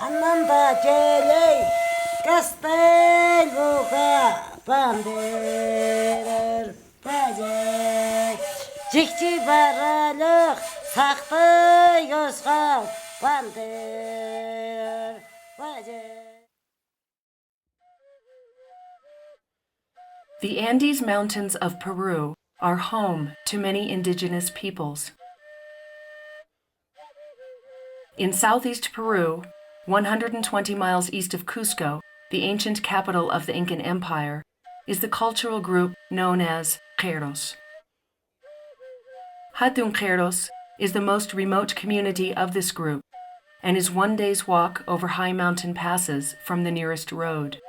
Ananda Jele Castelo Banderer Baje Cikci Baralık Saktı Yozgal Banderer Baje. The Andes Mountains of Peru are home to many indigenous peoples. In southeast Peru, 120 miles east of Cusco, the ancient capital of the Incan Empire, is the cultural group known as Queros. Hatun Queros is the most remote community of this group and is one day's walk over high mountain passes from the nearest road.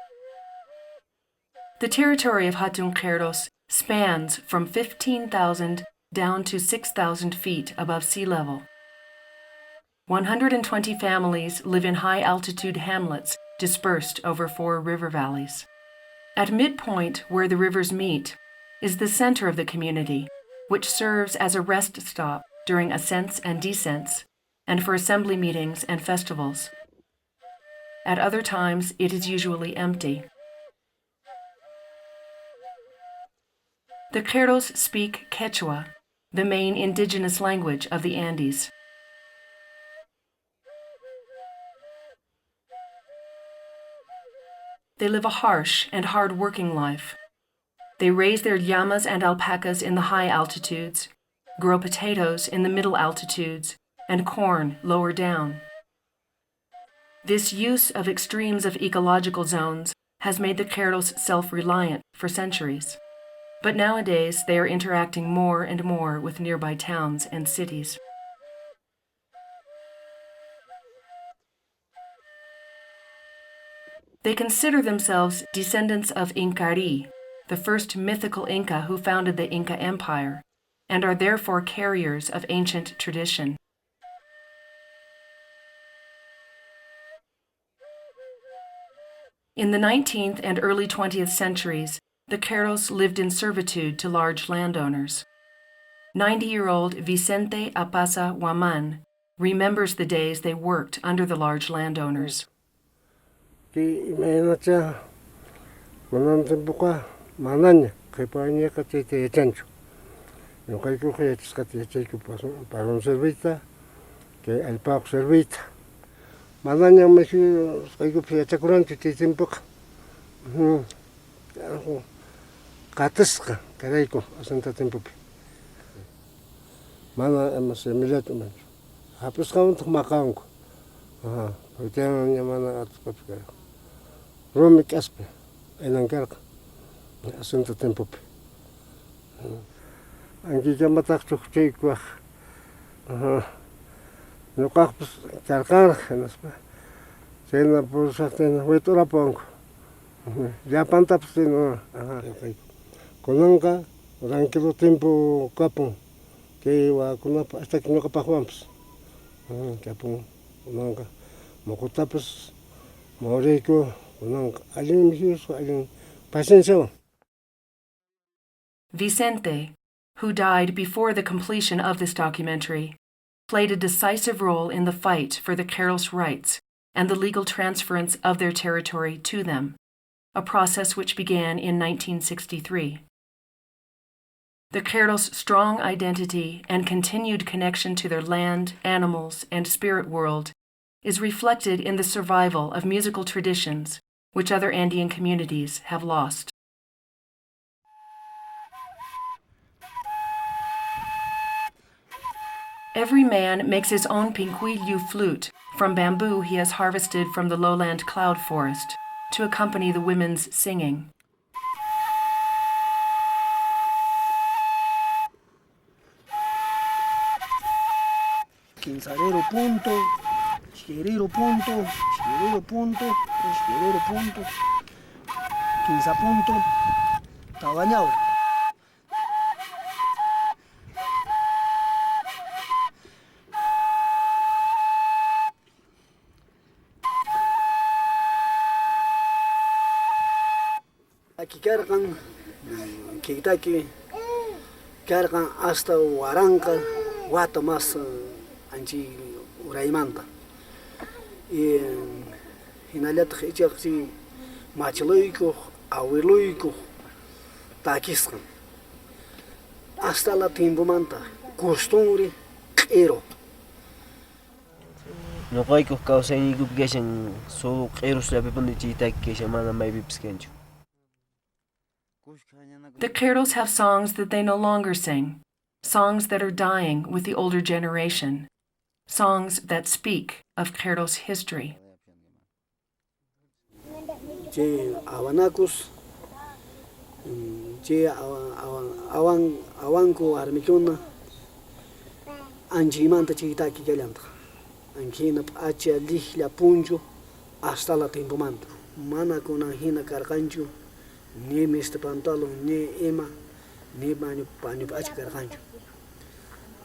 The territory of Hatun Queros spans from 15,000 down to 6,000 feet above sea level. 120 families live in high-altitude hamlets dispersed over 4 river valleys. At midpoint, where the rivers meet, is the center of the community, which serves as a rest stop during ascents and descents, and for assembly meetings and festivals. At other times, it is usually empty. The Queros speak Quechua, the main indigenous language of the Andes. They live a harsh and hard-working life. They raise their llamas and alpacas in the high altitudes, grow potatoes in the middle altitudes, and corn lower down. This use of extremes of ecological zones has made the Queros self-reliant for centuries. But nowadays they are interacting more and more with nearby towns and cities. They consider themselves descendants of Incari, the first mythical Inca who founded the Inca Empire, and are therefore carriers of ancient tradition. In the 19th and early 20th centuries, the Queros lived in servitude to large landowners. 90-year-old Vicente Apasa Huaman remembers the days they worked under the large landowners. Ki menacha kunan tempoka mananya kepanya katete chancho no kai ku que skatete cheku para un servita que el pago servita mananya me kai ku pia chakuranti tempoka kataska karaiko asanta tempopi mana mas emilato man hapus kaun makanko porque mana atpapka Romik aspe, enangkerk, asunto tempo. Anki jamatak chukcheikwah, nukakpus charkar, naspa. Sena pulsatena wetura pongo. Japan tapsino, konanga, rankilo tempo kapon, que wa kunapa hasta que no kapahwamps. Kapon, konanga, mokotapus, maureko. Vicente, who died before the completion of this documentary, played a decisive role in the fight for the Queros' rights and the legal transference of their territory to them, a process which began in 1963. The Queros' strong identity and continued connection to their land, animals, and spirit world is reflected in the survival of musical traditions which other Andean communities have lost. Every man makes his own pinquillo flute from bamboo he has harvested from the lowland cloud forest to accompany the women's singing. Quinzarero punto, schierero punto, schierero punto, schierero punto, quinza punto, está bañado. Karkan kitaki karkan hasta waranka wata mas anchi uraymanta y hinalat khichaqsi machloyko abueloyko takisqan hasta la tiempo manta costumbre q'iro Ñuqaykuq kawsayniykupaq kashan suq q'iruslapipuni chiytaki kashan mana maypipis kanchu. The Keros have songs that they no longer sing, songs that are dying with the older generation, songs that speak of Keros history. che awanakus che awanku armikuna anchimanta chiytaki kallanta anhina p'acha lihlla punchu hasta la tiempo manta mana kunan hina karqanchu ni miste pantalon ni ima ni paño p'acha karqanchu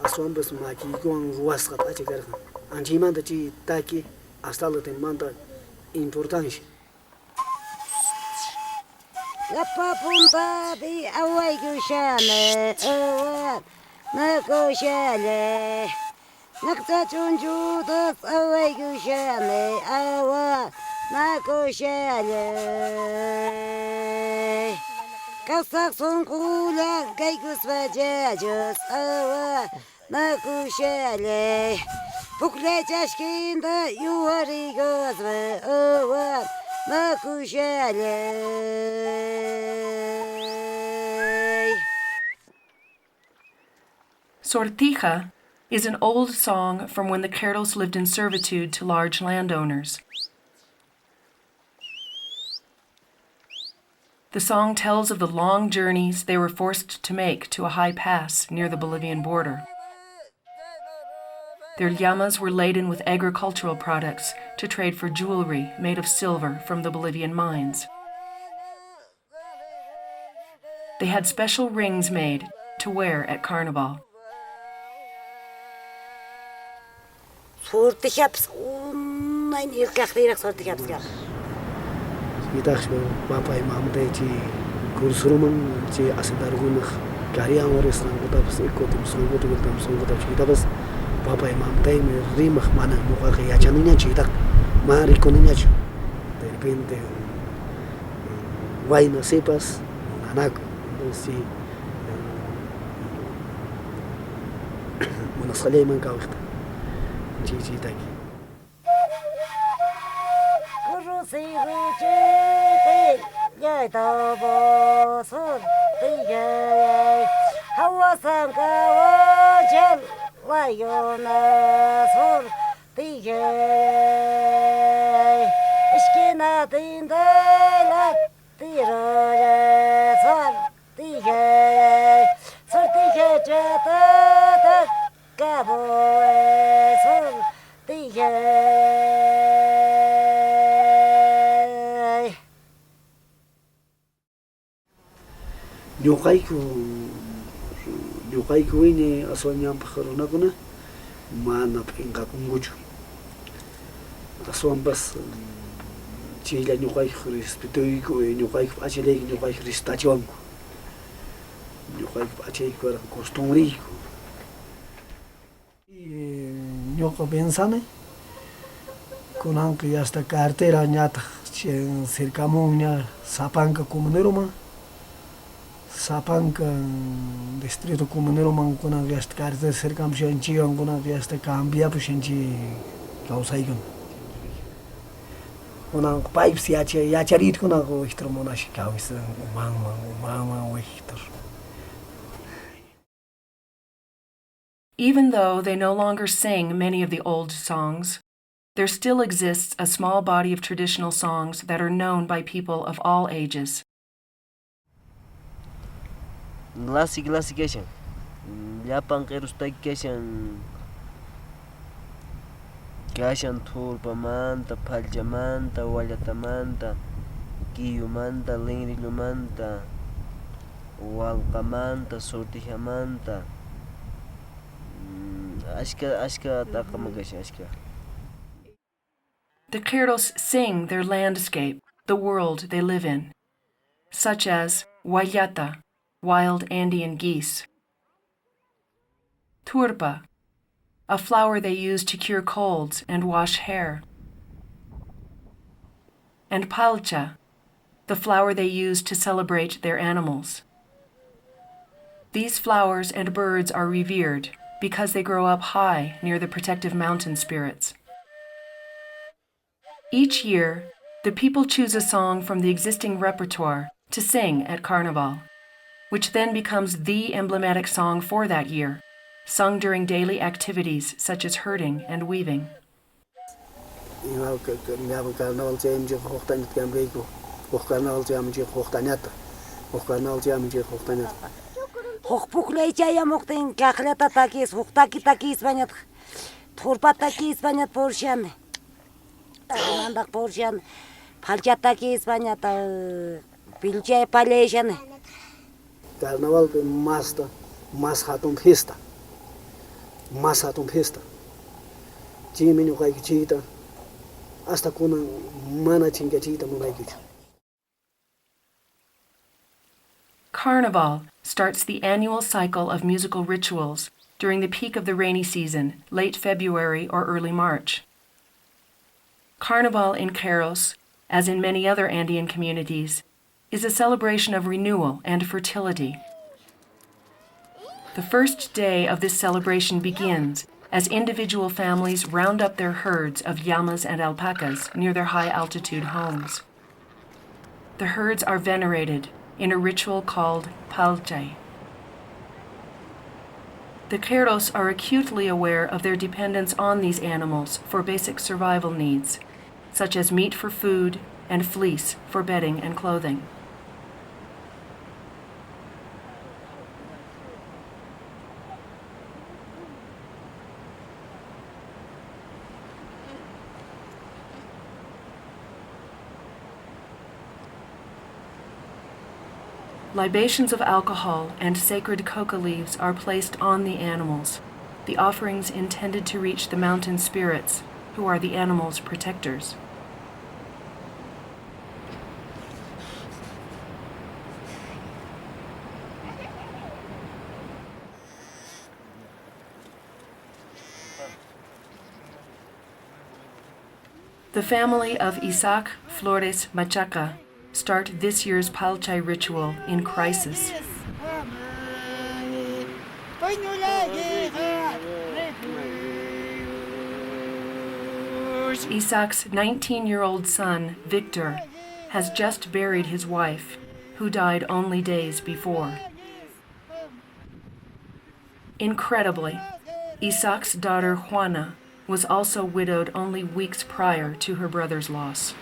aswambas makiykuwan ruwasqa p'acha karqan anchimanta chiytaki hasta la tiempo manta importancia. La punta di away gushane, nagushane, nakachunjudas away gushane, nagushane. Kasak son kula, gaigus vajajus, nagushane. Bukle chashkinda, you are the Sortija is an old song from when the Keros lived in servitude to large landowners. The song tells of the long journeys they were forced to make to a high pass near the Bolivian border. Their llamas were laden with agricultural products to trade for jewelry made of silver from the Bolivian mines. They had special rings made to wear at Carnival. Bapak imam ci kursuruman ci asedargunah kariang oresang kutabas ikut musung kutabas Bapak imam tay me rimah mana muka ke yachaninya citak mari koninya de repente vaina sepas anak si mana Sulaiman kau kita citak Nyukaiku ini aswanya pakharuna kuna mana pinga kunguju aswan bas chila nyukaiku respetuiku nyukaiku acheleki nyukaiku restachiwanku nyukaiku acheiku era costumbriku nyuka pensane kunanka hasta cartera ñata chen cercamuña sapanka comuneroma Sapanka distrito comunero man kuna hasta cartera cercam shanchi kuna hasta cambia shanchi kausaigan kuna pipes yacharit kuna ko istromona shikawis mama wehtor. Even though they no longer sing many of the old songs, there still exists a small body of traditional songs that are known by people of all ages. Classification. Llapan q'irustayki kashan turpamanta, phallamanta, wallatamanta, quiyumanta, linrillumanta, walqamanta, sortijamanta, ashka taqama kashan ashka. The Keros sing their landscape, the world they live in. such as Wayata, wild Andean geese; Turpa, a flower they use to cure colds and wash hair; and Palcha, the flower they use to celebrate their animals. These flowers and birds are revered because they grow up high near the protective mountain spirits. Each year, the people choose a song from the existing repertoire to sing at Carnival, which then becomes the emblematic song for that year, sung during daily activities such as herding and weaving. Хохпухлейчая мохтын кахлята такис, хухтаки такис банят, турпа такис банят поршан. Мандак поршан, палча такис банят, пилчая палешан. Carnaval mas hatun festa. Mas hatun festa. Chimino kai chita. Hasta kuna mana chinga chita mulai kichu. Carnival starts the annual cycle of musical rituals during the peak of the rainy season, late February or early March. Carnival in Quechua, as in many other Andean communities, is a celebration of renewal and fertility. The first day of this celebration begins as individual families round up their herds of llamas and alpacas near their high-altitude homes. The herds are venerated in a ritual called palchay. The Quechua are acutely aware of their dependence on these animals for basic survival needs, such as meat for food and fleece for bedding and clothing. Libations of alcohol and sacred coca leaves are placed on the animals, the offerings intended to reach the mountain spirits, who are the animals' protectors. The family of Isaac Flores Machaca start this year's palchay ritual in crisis. Isaac's 19-year-old son, Victor, has just buried his wife, who died only days before. Incredibly, Isaac's daughter, Juana, was also widowed only weeks prior to her brother's loss.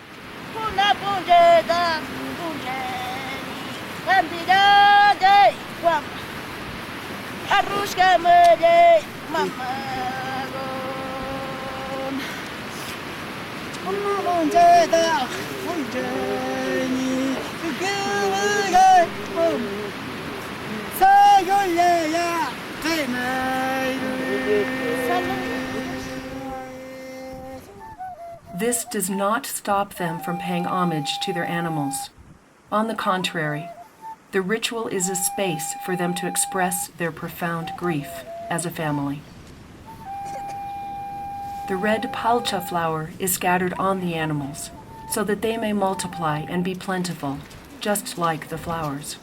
This does not stop them from paying homage to their animals. On the contrary, the ritual is a space for them to express their profound grief as a family. The red palcha flower is scattered on the animals so that they may multiply and be plentiful, just like the flowers.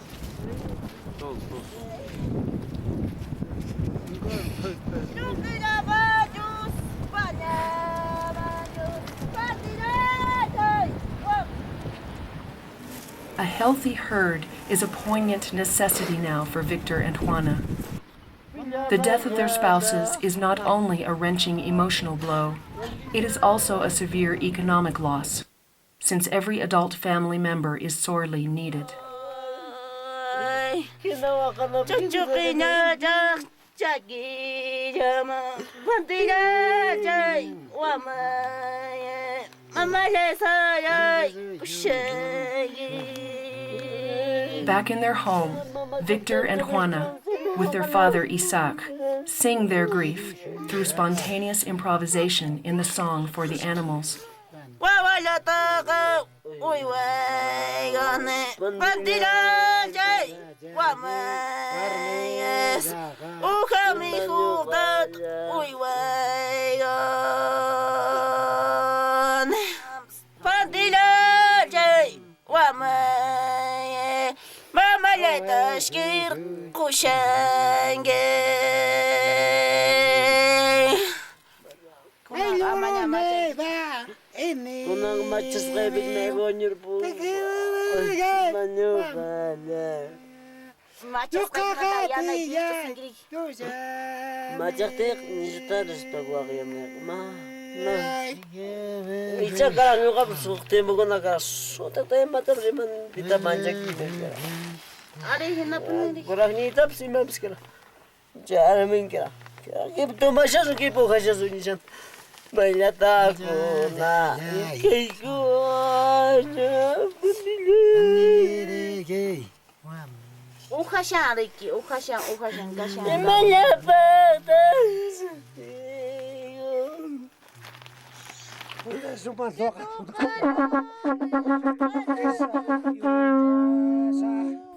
A healthy herd is a poignant necessity now for Victor and Juana. The death of their spouses is not only a wrenching emotional blow, it is also a severe economic loss, since every adult family member is sorely needed. Back in their home, Victor and Juana, with their father Isaac, sing their grief through spontaneous improvisation in the song for the animals. Wawa Mamalataga uy waygane Pantilajay Wamayes Ukami hugat uy waygane Pantilajay Wamaye Mamalatashkir Kushange Kunang machas kaibig na igonyor po. Manubala. Machaktek, nishitaras pagwakiyam na. Icha karang yung kapsukte mo ko nakasuta tayo matariman pita manjak kita. Ari hinapin Kurang nitap si Mabs kira. Jaramin kira. Kip tumasya so kipo kasya so nisyan. Banyak aku na ikiku aja berdiri. Ukashan Riki, ukashan kashan. Banyak batas.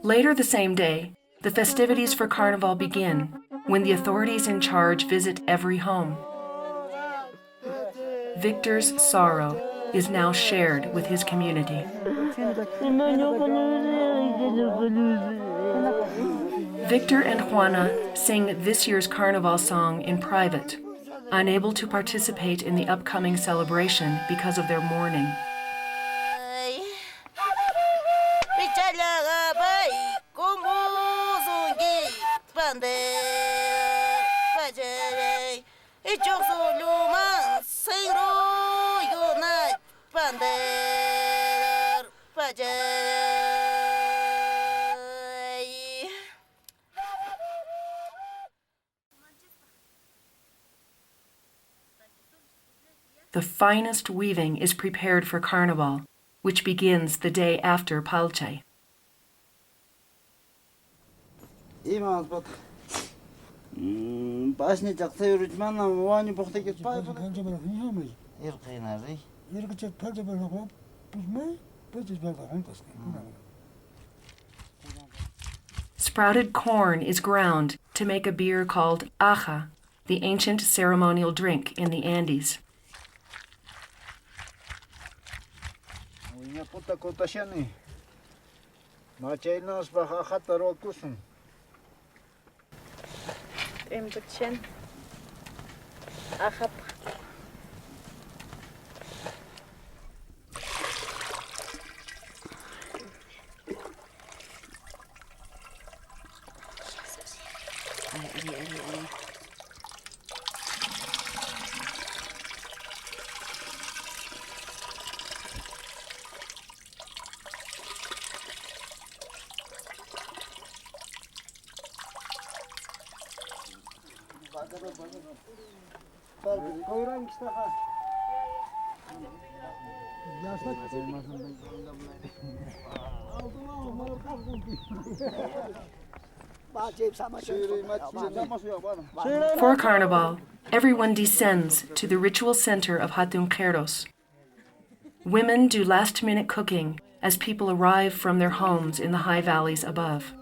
Later the same day, the festivities for Carnival begin when the authorities in charge visit every home. Victor's sorrow is now shared with his community. Victor and Juana sing this year's Carnival song in private, unable to participate in the upcoming celebration because of their mourning. The finest weaving is prepared for Carnival, which begins the day after Palchay. Sprouted corn is ground to make a beer called aja, the ancient ceremonial drink in the Andes. For Carnival, everyone descends to the ritual center of Hatunqueros. Women do last-minute cooking as people arrive from their homes in the high valleys above.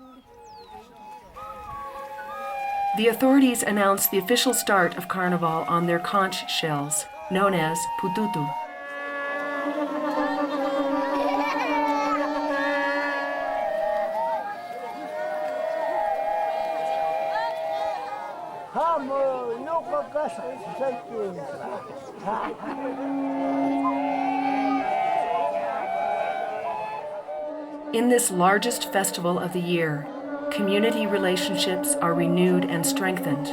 The authorities announce the official start of Carnival on their conch shells, known as pututu. In this largest festival of the year, community relationships are renewed and strengthened.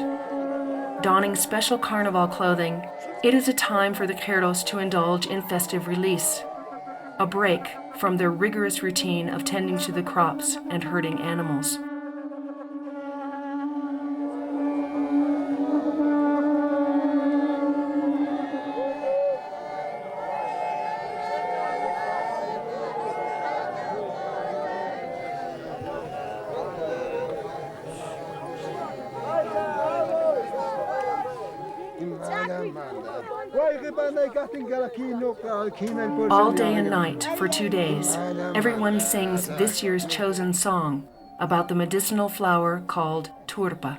Donning special Carnival clothing, it is a time for the Queros to indulge in festive release, a break from their rigorous routine of tending to the crops and herding animals. All day and night for 2 days, everyone sings this year's chosen song about the medicinal flower called turpa.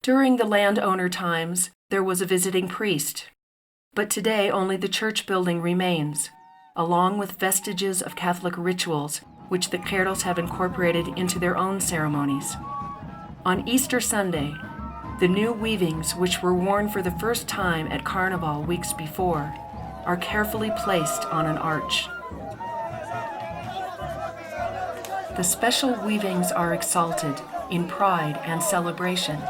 During the landowner times, there was a visiting priest, but today only the church building remains, along with vestiges of Catholic rituals which the Queros have incorporated into their own ceremonies. On Easter Sunday, the new weavings which were worn for the first time at Carnival weeks before are carefully placed on an arch. The special weavings are exalted in pride and celebration.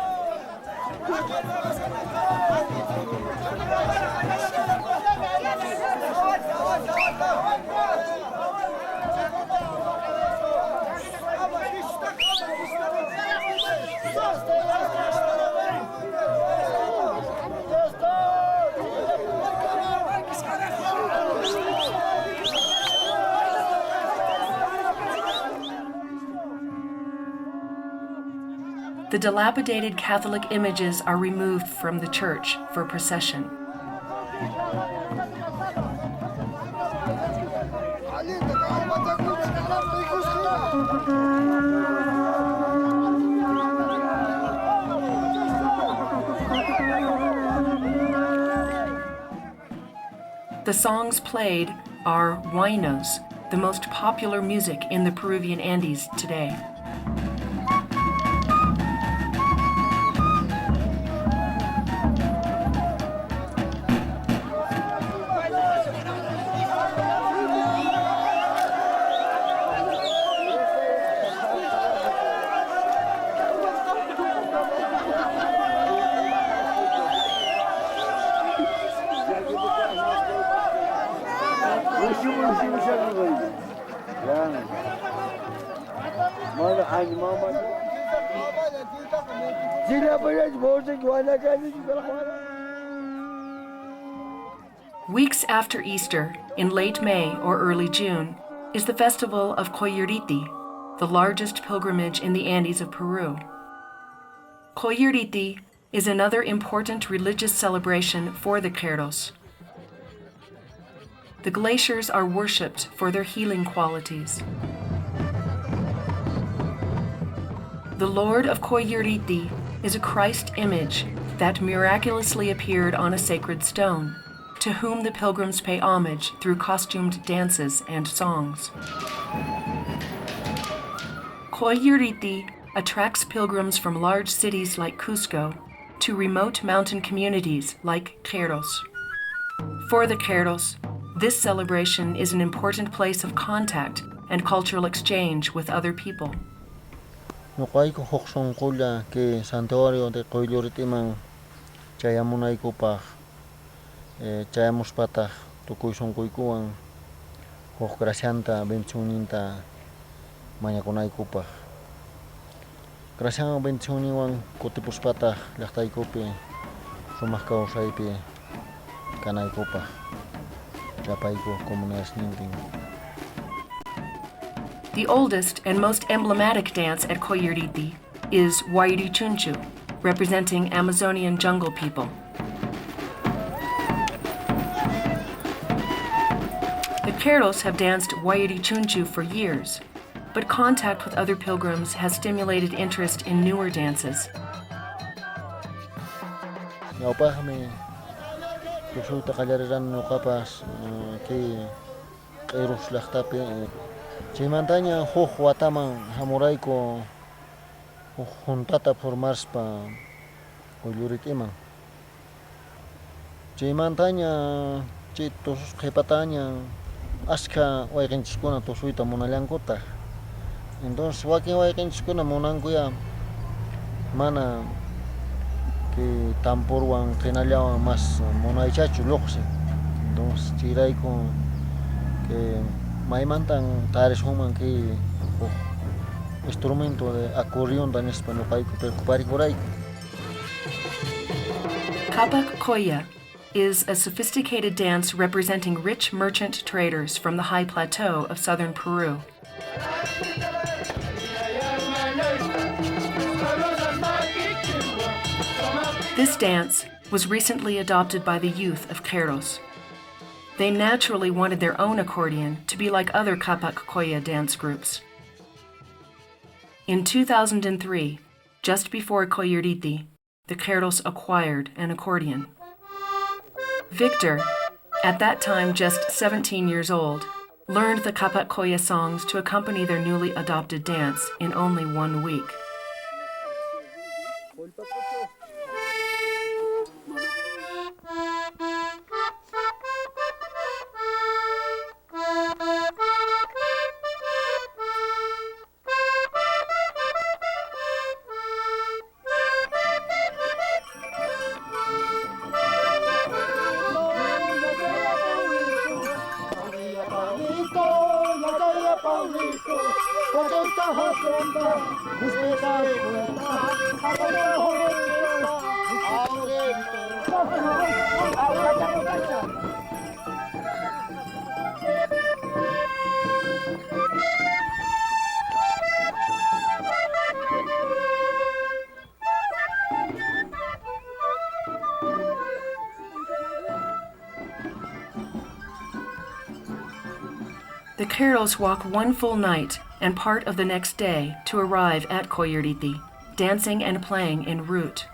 The dilapidated Catholic images are removed from the church for procession. The songs played are huaynos, the most popular music in the Peruvian Andes today. Weeks after Easter, in late May or early June, is the festival of Coyuriti, the largest pilgrimage in the Andes of Peru. Coyuriti is another important religious celebration for the Queros. The glaciers are worshipped for their healing qualities. The Lord of Coyuriti is a Christ image that miraculously appeared on a sacred stone, to whom the pilgrims pay homage through costumed dances and songs. Coyuriti attracts pilgrims from large cities like Cusco to remote mountain communities like Queros. For the Queros, this celebration is an important place of contact and cultural exchange with other people. Nuqayku huk sunqulla que santuario de Coyuritiman chayamunaykupaq chayamuspataq tukuy sunquykuwan huk gracianta bendicionninta mañakunaykupaq. Gracian bendicionninwan kutipuspataq llaqtaykupi sumaq kawsaypi kanaykupaq llapayku comunidades nintin. The oldest and most emblematic dance at Coyuriti is Huayrichunchu, representing Amazonian jungle people. The Queros have danced Huayrichunchu for years, but contact with other pilgrims has stimulated interest in newer dances. Ñawpaqmi kusuyta qallariran nuqapas kay Queros llaqtapi chaymantaña huk wataman hamurayku huk juntata formarspa Coyuritiman. Chaymantaña chay qhipataña ashka wayqinchiskuna tusuyta munallankuta. Entonces wakin wayqinchiskuna munankuya mana que tamporwan qinallawan mas munaychachu lluqsin. Entonces chirayku que maymantan tarishunman que instrumento de acordeón danispa nuqayku preocuparikuray. Kapak Koya is a sophisticated dance representing rich merchant traders from the high plateau of southern Peru. This dance was recently adopted by the youth of Queros. They naturally wanted their own accordion to be like other Kapak Koya dance groups. In 2003, just before Coyuriti, the Queros acquired an accordion. Victor, at that time just 17 years old, learned the Kapak Koya songs to accompany their newly adopted dance in only 1 week. The Queros walk 1 full night and part of the next day to arrive at Coyuriti, dancing and playing en route.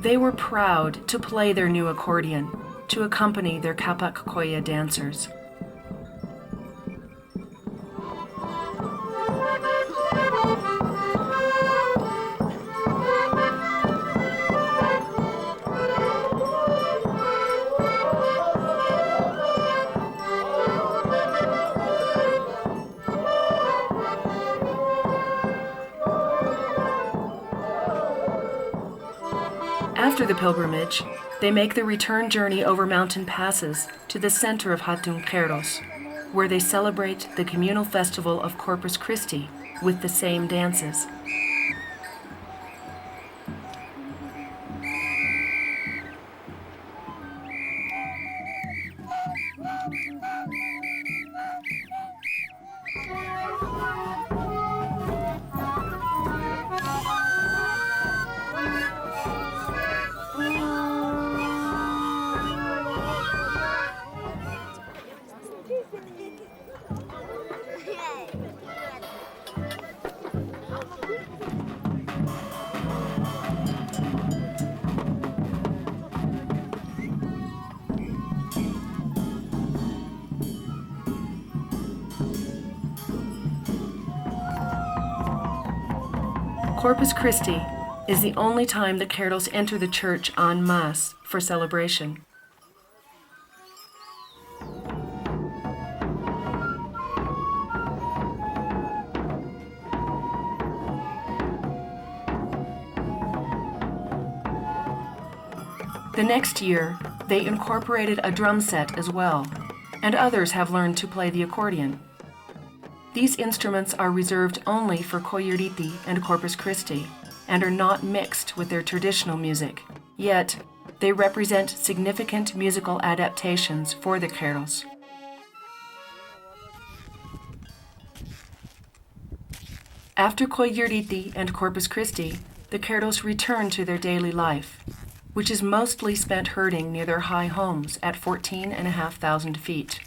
They were proud to play their new accordion to accompany their Kapak Koya dancers. After the pilgrimage, they make the return journey over mountain passes to the center of Hatun Queros, where they celebrate the communal festival of Corpus Christi with the same dances. Corpus Christi is the only time the Queros enter the church en masse for celebration. The next year, they incorporated a drum set as well, and others have learned to play the accordion. These instruments are reserved only for Coyuriti and Corpus Christi and are not mixed with their traditional music, yet they represent significant musical adaptations for the Queros. After Coyuriti and Corpus Christi, the Queros return to their daily life, which is mostly spent herding near their high homes at 14,500 feet.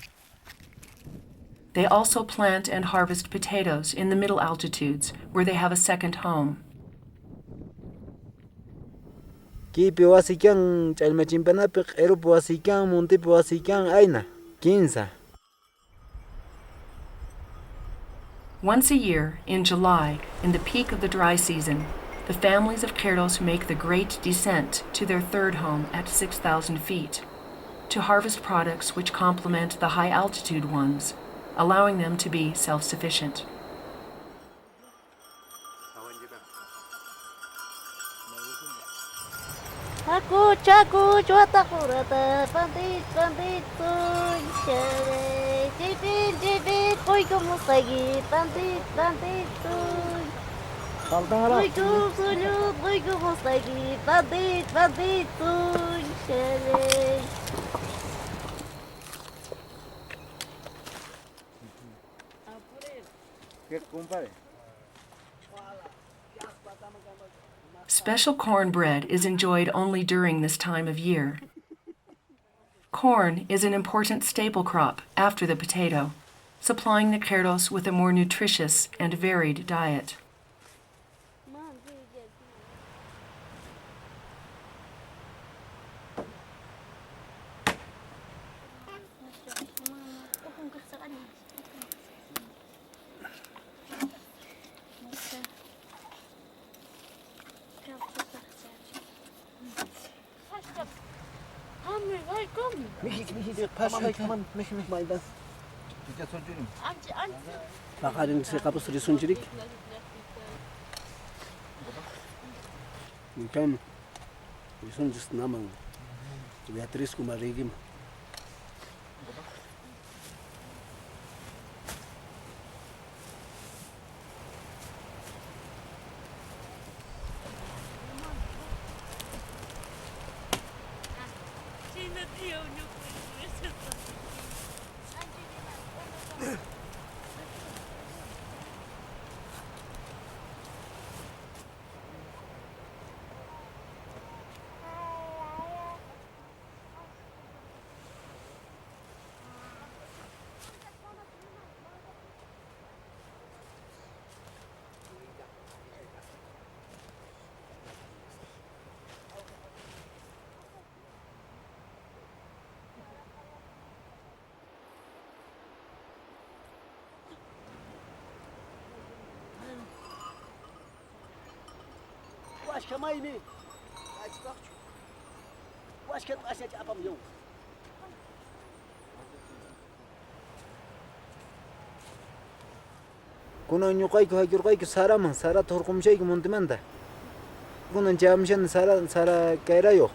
They also plant and harvest potatoes in the middle altitudes, where they have a second home. Kipi wasikan chalmachimpanapi q'irupi wasikan muntipi wasikan ayna 15. Once a year, in July, in the peak of the dry season, the families of Queros make the great descent to their third home at 6,000 feet to harvest products which complement the high altitude ones, allowing them to be self-sufficient. Aku caku cuata kurata pandit pandit tuh cere cipit cipit koi kamu lagi pandit pandit tuh koi kamu lagi pandit pandit tuh cere. Special cornbread is enjoyed only during this time of year. Corn is an important staple crop after the potato, supplying the Queros with a more nutritious and varied diet. Bakarin si kapos risun jirik. Então, risun just namang. Beatriz kumarigim. Başka may mi? Açık. Başka aşağı yapamıyorum. Kunan ñuqayku hayk'urqayku saraman sarata hurqumchayku muntimanta. Kunan chamushan sara kayrayuq.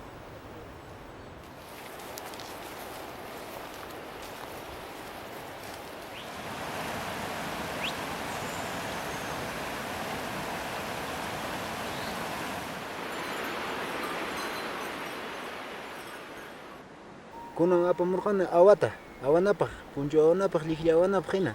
Kunan apamurqani awata, awanapaq, punchu awanapaq, liqli awanapaq hina.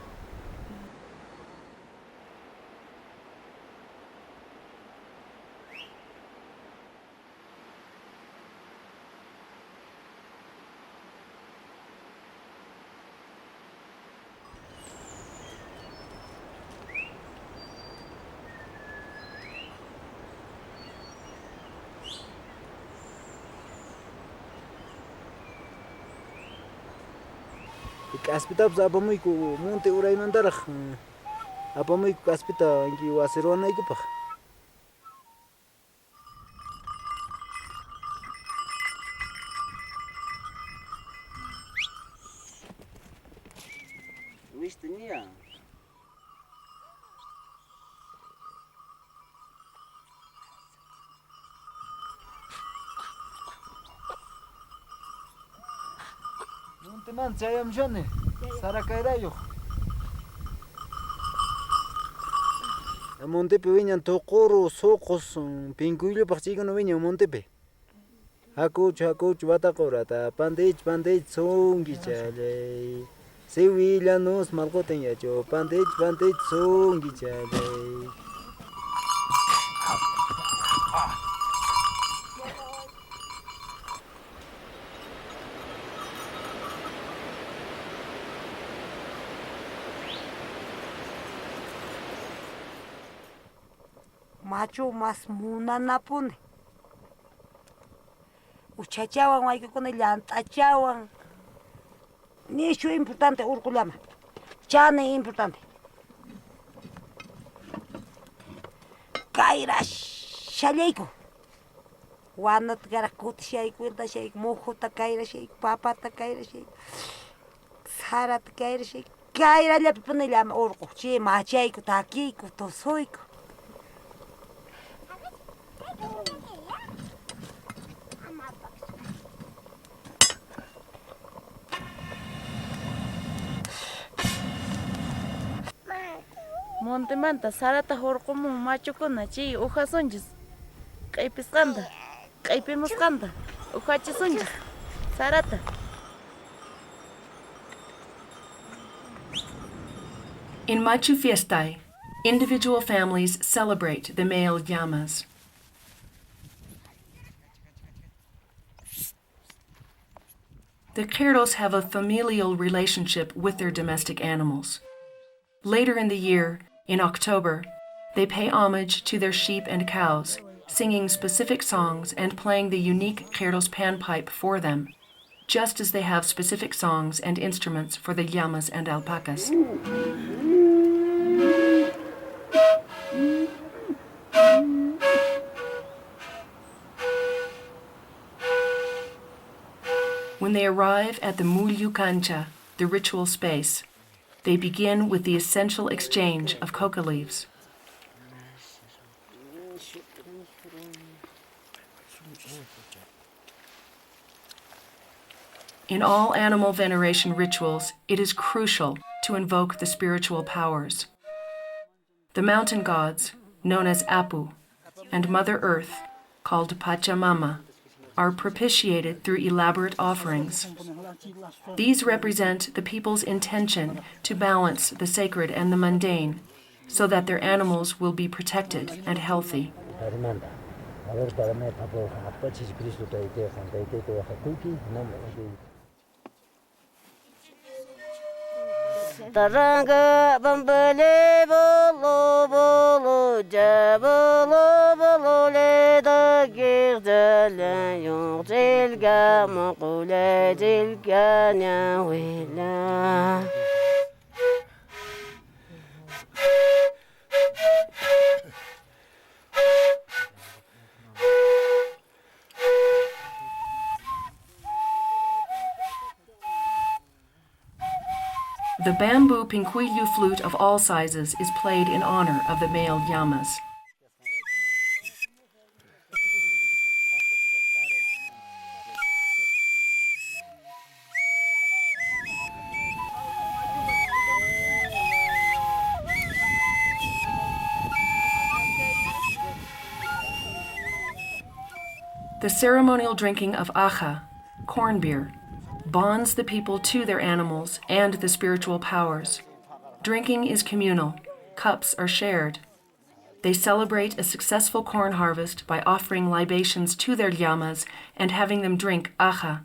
Kaspitapas apamuyku munti uraymantaraq apamuyku kaspita inki wasi ruwanaykupaq. ¿Viste, niña? Muntiman chayamushani sara kayrayuq. Montepi wiñan tuquru, suqus, pinkuylupaq chiykuna wiñan montepi. Hakuchu wataqurata pantich sunki chalay. Sevillanos malquten yachu pantich sunki chalay. machu mas munanapuni. Uchachawan waykukuna llantachawan. Nishu importante urqullama. Chani importante. Kayra shallayku. Wanata kara kutishayku, wiltashayku, mujuta kayrashayku, papata kayrashayku, sarata kayrashayku. Kayrallapi punillama urqu. Chi machayku, takiyku, tusuyku. Montemanta sarata hurqumun machukuna chi uhasunchis k'aypisqanta k'aypimusqanta uhachisunchis sarata. In Machu Fiestae, individual families celebrate the male llamas. The Queros have a familial relationship with their domestic animals. Later in the year, in October, they pay homage to their sheep and cows, singing specific songs and playing the unique Queros panpipe for them, just as they have specific songs and instruments for the llamas and alpacas. When they arrive at the Mulyu Cancha, the ritual space, they begin with the essential exchange of coca leaves. In all animal veneration rituals, it is crucial to invoke the spiritual powers. The mountain gods, known as Apu, and Mother Earth, called Pachamama, are propitiated through elaborate offerings. These represent the people's intention to balance the sacred and the mundane, so that their animals will be protected and healthy. Taranga bambale bolo bolo jabolo bolo le da girdala yon tilga maqula tilga nyawela. The bamboo pinquillu flute of all sizes is played in honor of the male llamas. The ceremonial drinking of aja, corn beer, bonds the people to their animals and the spiritual powers. Drinking is communal. Cups are shared. They celebrate a successful corn harvest by offering libations to their llamas and having them drink aja.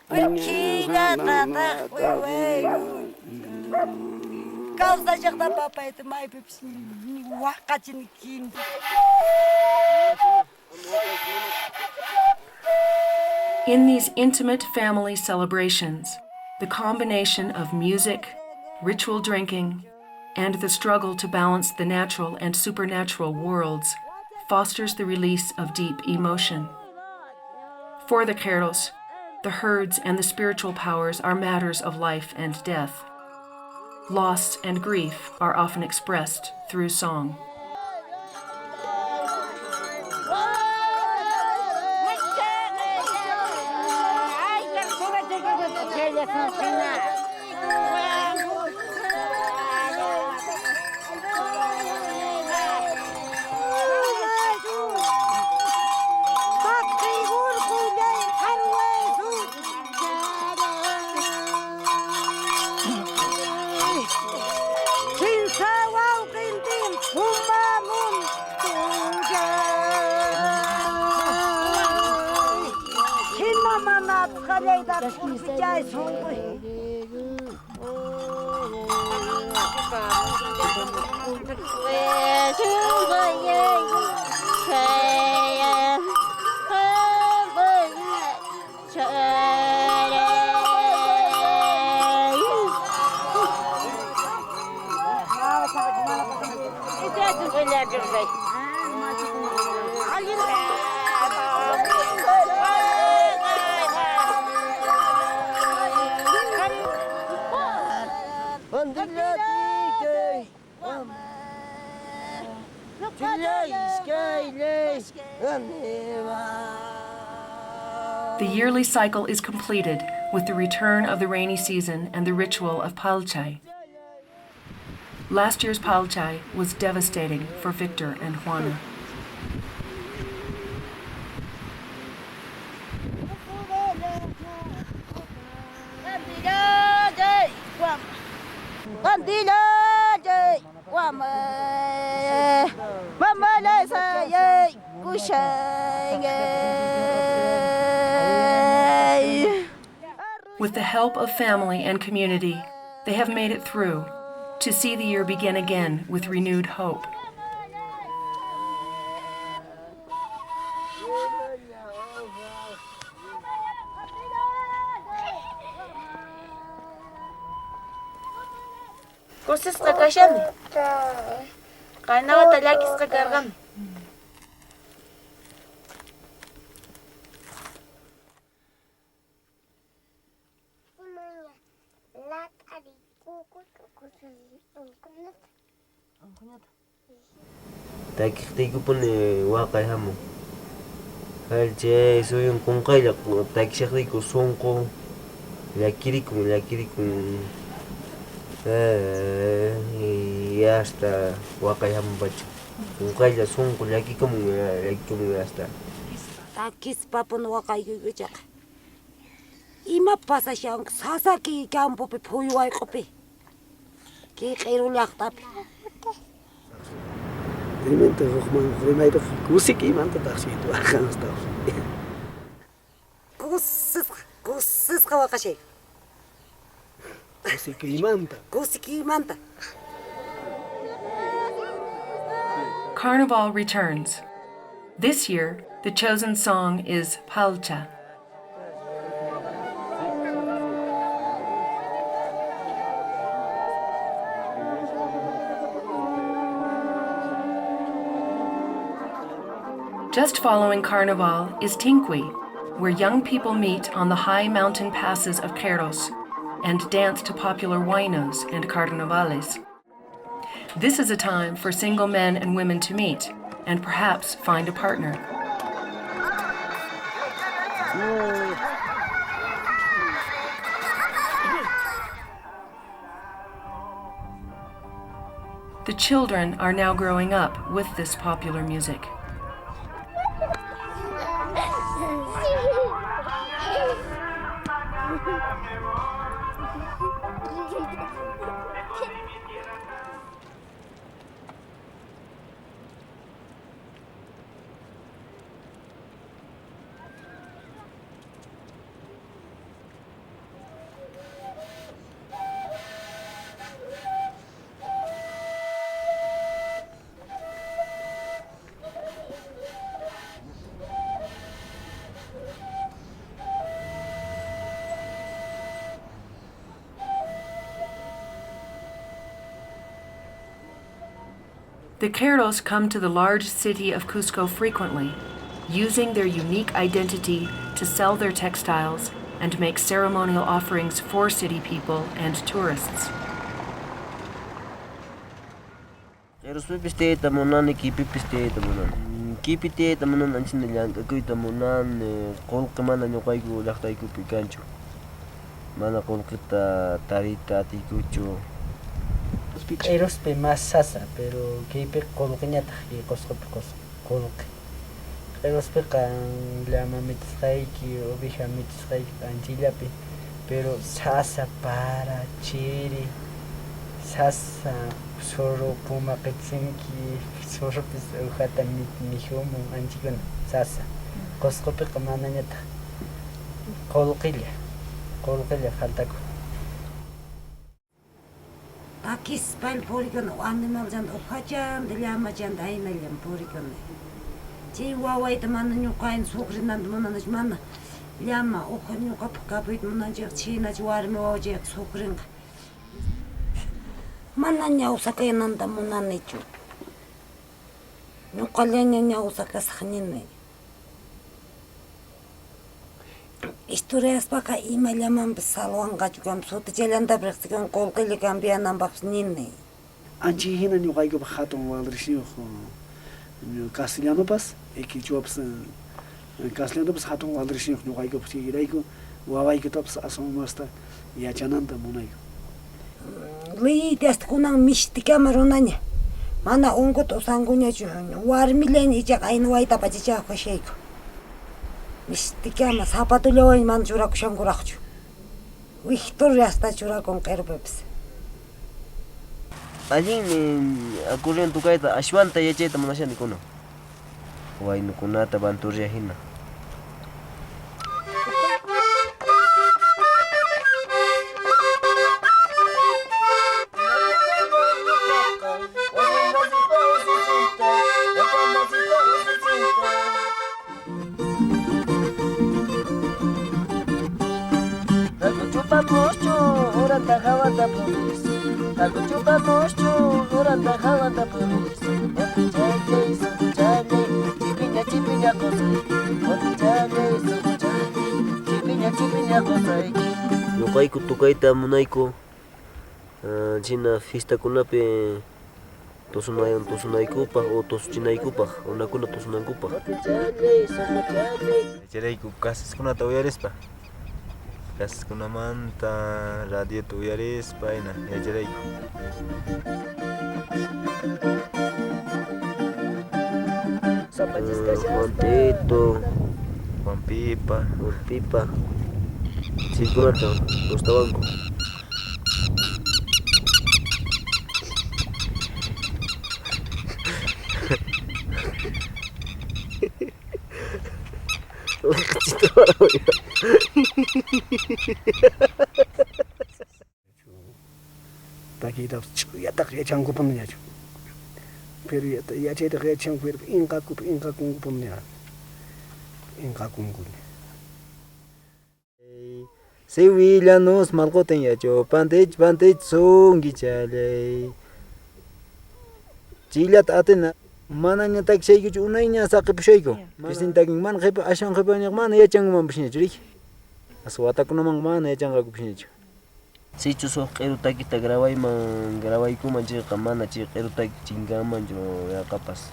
Pequinha nada huevo. Causa já da papai de mai bebs. Wakatin kin. In these intimate family celebrations, the combination of music, ritual drinking, and the struggle to balance the natural and supernatural worlds fosters the release of deep emotion. For the Quechua, the herds and the spiritual powers are matters of life and death. Loss and grief are often expressed through song. The yearly cycle is completed with the return of the rainy season and the ritual of Palchay. Last year's Palchay was devastating for Victor and Juana. With the help of family and community, they have made it through to see the year begin again with renewed hope. Kursis kakashani. Kainawa talakis kakargan. Takiktiku pun wakay hamo. Halche suyun kung kaya takishaktiku sonko lakiriku ya hasta wakay hamo bacho. Kung kaya sonko lakikum hasta. Takis papun wakay gujak. Ima pasa siyang sasaki kampo pe puyuay kopi. Ki kairulak tapi. Realmente remai de kusik iemand dat sih itu akan staf. Kusis kawakashe. Kusik imanta. Carnival returns. This year, the chosen song is Palcha. Just following Carnival is Tinqui, where young people meet on the high mountain passes of Quechua and dance to popular huaynos and carnavales. This is a time for single men and women to meet and perhaps find a partner. The children are now growing up with this popular music. The Queros come to the large city of Cusco frequently, using their unique identity to sell their textiles and make ceremonial offerings for city people and tourists. Qeruspipis tiyayta munani, kipipis tiyayta munani. Kipi tiyayta munani anchina llank'akuyta munani, qullqi mana ñuqayku llaqtaykupi kanchu. Mana qullqita tarita atiykuchu. Q'iruspi mas sasa, pero kaypi qullqiñataq qusqupi qullqi. Q'iruspiqa llama mitisqayki, oveja mitisqayki anchillapi, pero sasa para chiri, sasa soro puma qitsinki, sorupis ujata mihumun anchikuna sasa. Qusqupiqa manañataq qullqilla faltaku. Takis pal purikuna animal llanta uqhachanta llamachanta aynallan purikuna. Chay wawayta mana ñuqayna sufrinanta munanachu mana llama uqa ñuqapa kapuyta munanchik chinachu warmi wawachayqa sufrinqa. Mana ñawsakaynanta munanichu. Ñuqallaña ñawsakasaq ninay. Historiaspaqa ima llamanpis salwanqachu kan sutichallantapis riqsikan qullqilla cambiananpaqpis ninay. Anchi hina ñuqaykupa hatun waldrishiyuq castellanopas y quichuapas castellanopas hatun waldrishiyuq ñuqaykupas chayrayku wawaykutapas asumasta yachananta munayku. Liyiyta hasta kunan mishtikama runaña. Mana unquta usankuñachu warmillaña ichaqa ayna waytapa chichaqashayku. Mishtikama zapatullawan mana churakushankuraqchu. Victoria hasta churakun q'irupipis. Allinmi akurrion tukayta ashwanta yachayta munashani kunan. Waynukunata banturria hina. Ñuqayku tukayta munayku china fiestakunapi tusunaykupaq o tusuchinaykupaq runakuna tusunankupaq. Yacharayku kasiskunata uyarispa. Kasiskunamanta radiota uyarispa ayna yacharayku. Juantito, Juanpipa, chaykunata gustawanku. Takita yataq yachankupunañachu. Pero yachayta yachanku inqakunkupunaña. Inqakunkuni. Sevillanos malquten yacho pantich sungi chalay. Chillata atena manaña takshaykuchu unayña saqipushayku. Pisintakin mana qipa ashan qipañaq mana yachankumanpishñachu rik. Aswatakunaman mana yachanqakupishñachu. Sichu suq q'iru takita grawaykuman chayqa mana chay q'iru taki chinkamanchu yaqapas.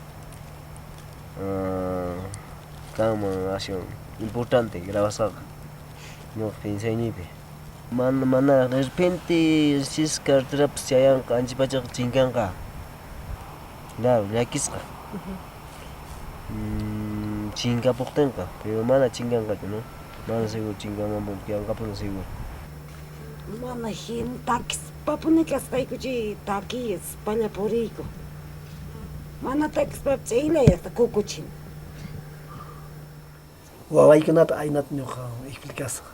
Kanman ashan importante grabasqaqa. No pensaynipi. Mana de repente sis carterapas chayanqa anchipachaqa chinkanqa. Claro, llakisqa. Chinkapuqtinqa, pero mana chinkanqachu, no? Mana seguro chinkamanpun yanqapun seguro. Mana hin takis papunikas kaykuchi takis palla puriyku. Mana takis pap chaylay hasta kukuchin. Wawaykunata aynata ñuqa explicasqa.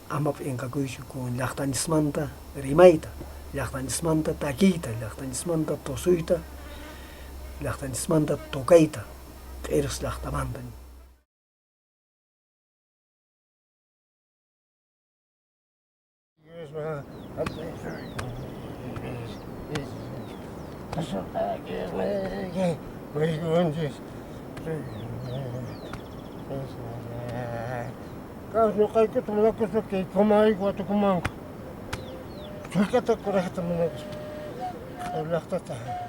Amap inqakuychu kun llaqtanismanta rimayta, llaqtanismanta takiyta, llaqtanismanta tusuyta, llaqtanismanta tukayta, q'irus llaqtamanta. no kaikki tuolla koskee komai kuotu kumang. Tulkata kurahta mana. Lähtee tähän.